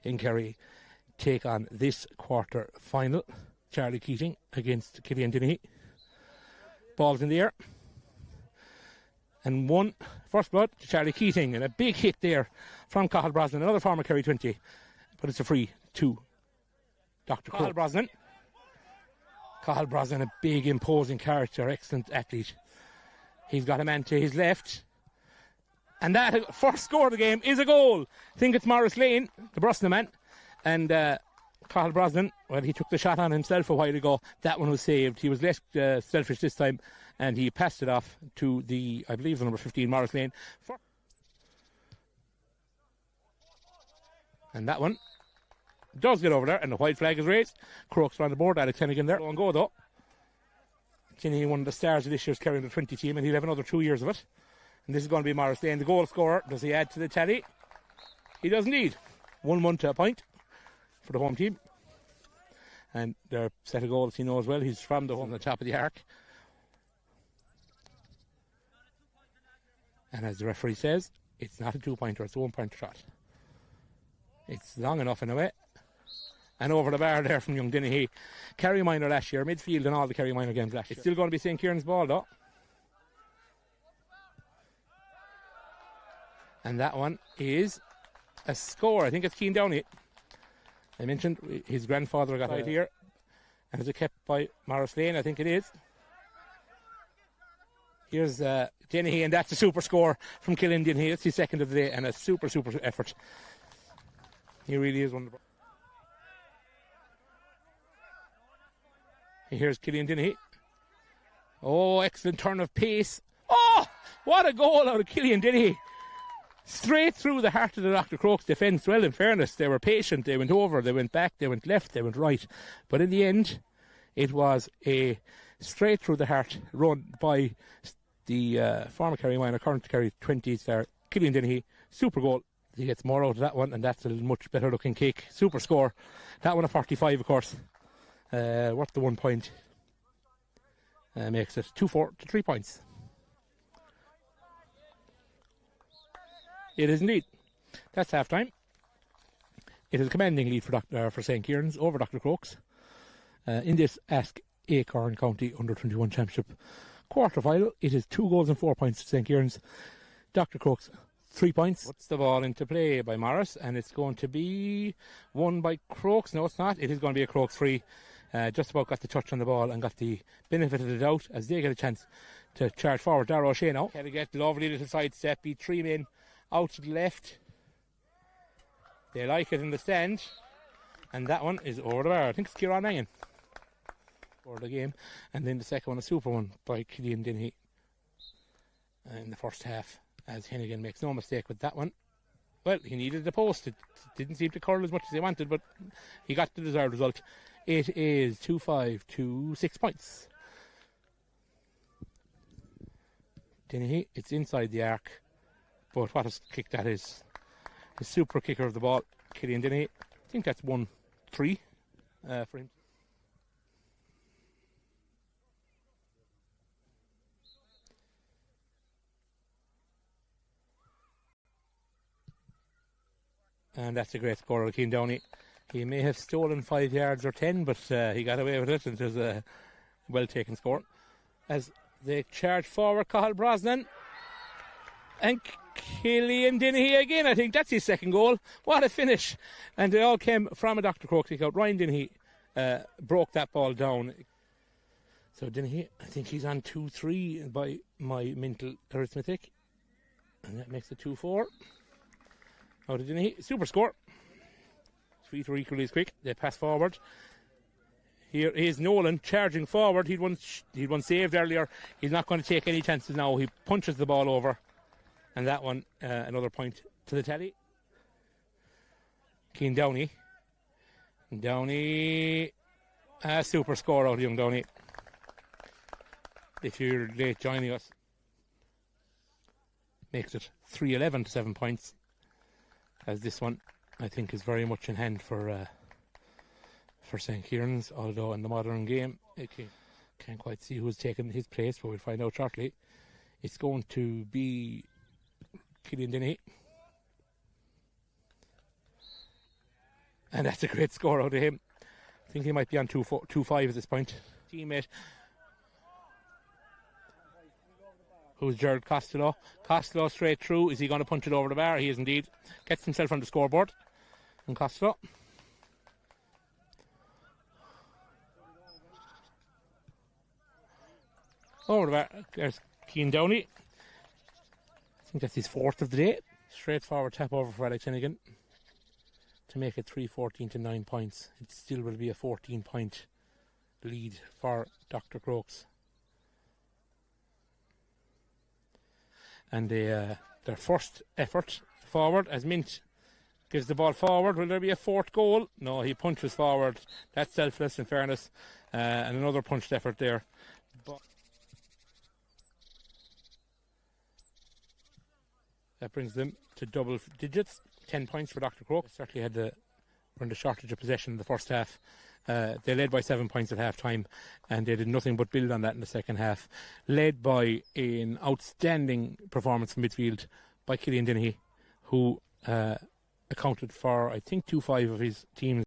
in Kerry take on this quarter final. Charlie Keating against Killian Dennehy. Ball's in the air. And one first blood to Charlie Keating, and a big hit there from Cathal Brosnan, another former Kerry 20, but it's a free to Dr. Cathal Brosnan. Cathal Brosnan, a big imposing character, excellent athlete. He's got a man to his left, and that first score of the game is a goal. I think it's Morris Lane, the Brosnan man, and Cathal Brosnan, well, he took the shot on himself a while ago. That one was saved. He was less selfish this time, and he passed it off to the, I believe, the number 15, Morris Lane. And that one does get over there, and the white flag is raised. Crokes are on the board. Alex Hennigan there. Go though. Dennehy, one of the stars of this year's Kerry under 20 team, and he'll have another 2 years of it. And this is going to be Morris Lane, the goal scorer. Does he add to the tally? He does indeed. 1-1 to a point for the home team. And their set of goals, he knows well. He's from the home, the top of the arc. And as the referee says, it's not a 2-pointer, it's a 1-pointer shot. It's long enough in a way. And over the bar there from young Dennehy. Kerry Minor last year, midfield in all the Kerry Minor games last year. It's still going to be St. Kieran's ball though. And that one is a score. I think it's Cian Downey. I mentioned his grandfather got out here. And is it kept by Morris Lane? I think it is. Here's Dennehy, and that's a super score from Killian Dennehy. It's his second of the day, and a super effort. He really is wonderful. Here's Killian Dennehy. Oh, excellent turn of pace. Oh, what a goal out of Killian Dennehy. Straight through the heart of the Dr. Crokes defence. Well, in fairness, they were patient. They went over, they went back, they went left, they went right. But in the end, it was a straight through the heart run by the former Kerry Minor, current Kerry 20 star, Killian Dennehy. Super goal. He gets more out of that one, and that's a much better looking kick. Super score. That one a 45, of course. Worth the 1 point. Makes it 2-4 to 3 points. It is indeed. That's half time. It is a commanding lead for St. Kieran's over Dr. Crokes in this Ask Acorn County Under 21 Championship quarter final. It is 2 goals and 4 points to St. Kieran's. Dr. Crokes 3 points. Puts the ball into play by Morris, and it's going to be won by Crokes. No, it's not. It is going to be a Crokes free. Just about got the touch on the ball and got the benefit of the doubt as they get a chance to charge forward. Darragh O'Shea now. Can get lovely little side step. Beat 3 men out to the left. They like it in the stand. And that one is over the bar. I think it's Kieran Mangan for the game. And then the second one, a super one by Killian Dennehy in the first half, as Hennigan makes no mistake with that one. Well, he needed the post. It didn't seem to curl as much as he wanted, but he got the desired result. It is 2-5 to 6 points. Dennehy, it's inside the arc, but what a kick that is. The super kicker of the ball, Killian Dennehy. I think that's 1-3 for him. And that's a great score of Cian Downey. He may have stolen 5 yards or 10, but he got away with it, and it was a well-taken score. As they charge forward, Cathal Brosnan. And Killian Dennehy again, I think that's his second goal. What a finish. And they all came from a Dr. Crokes kick out. Ryan Dennehy broke that ball down. So Dennehy, I think he's on 2-3 by my mental arithmetic. And that makes it 2-4. Out of Dennehy, super score. 3-3 equally as quick. They pass forward. Here is Nolan charging forward. He'd one saved earlier. He's not going to take any chances now. He punches the ball over. And that one, another point to the tally. Cian Downey. Downey, a super score out of young Downey. If you're late joining us. Makes it 3-11 to 7 points. As this one, I think, is very much in hand for St. Kieran's, although in the modern game, can't quite see who's taken his place, but we'll find out shortly. It's going to be Killian Dennehy. And that's a great score out of him. I think he might be on 2-5 at this point. Teammate, who's Gerald Costello. Costello straight through. Is he going to punch it over the bar? He is indeed. Gets himself on the scoreboard. And Costello. Over the bar. There's Killian Dennehy. I think that's his 4th of the day. Straightforward tap over for Alex Hennigan to make it 3-14 to 9 points. It still will be a 14-point lead for Dr. Crokes. And their first effort forward as Mint gives the ball forward. Will there be a 4th goal? No, he punches forward. That's selfless in fairness. And another punched effort there. But that brings them to double digits. 10 points for Dr. Crokes. Certainly had the shortage of possession in the first half. They led by 7 points at half time, and they did nothing but build on that in the second half. Led by an outstanding performance from midfield by Killian Dennehy, who accounted for, I think, 2-5 of his team's